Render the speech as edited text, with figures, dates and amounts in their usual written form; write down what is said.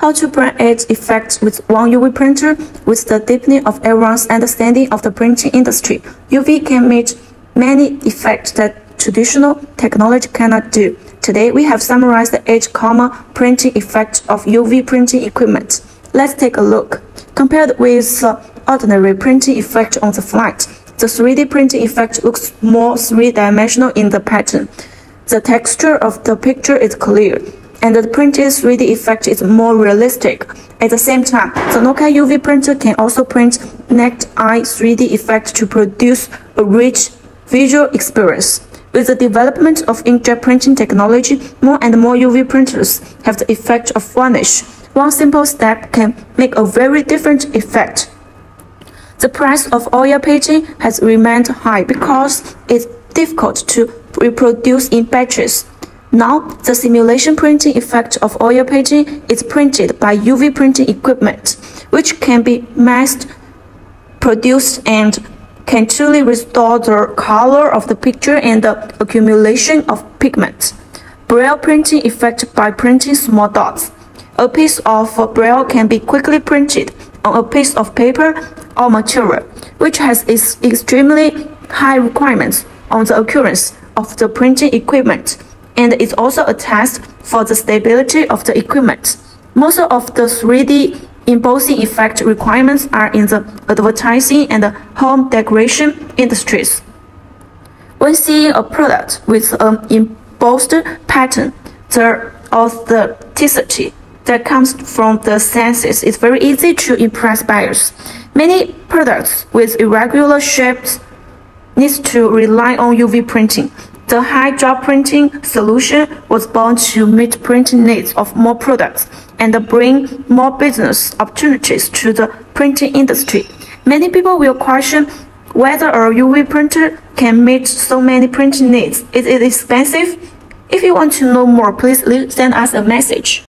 how to blend edge effects with one UV printer with the deepening of everyone's understanding of the printing industry. UV can meet many effects that traditional technology cannot do. Today, we have summarized the 8 common printing effects of UV printing equipment. Let's take a look. Compared with ordinary printing effect on the flight, the 3D printing effect looks more three-dimensional in the pattern. The texture of the picture is clear, and the printed 3D effect is more realistic. At the same time, the Nocai UV printer can also print naked eye 3D effect to produce a rich visual experience. With the development of inkjet printing technology, more and more UV printers have the effect of varnish. One simple step can make a very different effect. The price of oil painting has remained high because it's difficult to reproduce in batches. Now, the simulation printing effect of oil painting is printed by UV printing equipment, which can be mass-produced and can truly restore the color of the picture and the accumulation of pigment. Braille printing effect by printing small dots. A piece of braille can be quickly printed on a piece of paper or material, which has extremely high requirements on the accuracy of the printing equipment, and is also a test for the stability of the equipment. Most of the 3D embossing effect requirements are in the advertising and home decoration industries. When seeing a product with an embossed pattern, the authenticity that comes from the senses is very easy to impress buyers. Many products with irregular shapes need to rely on UV printing. The high drop printing solution was born to meet printing needs of more products and bring more business opportunities to the printing industry. Many people will question whether a UV printer can meet so many printing needs. Is it expensive? If you want to know more, please send us a message.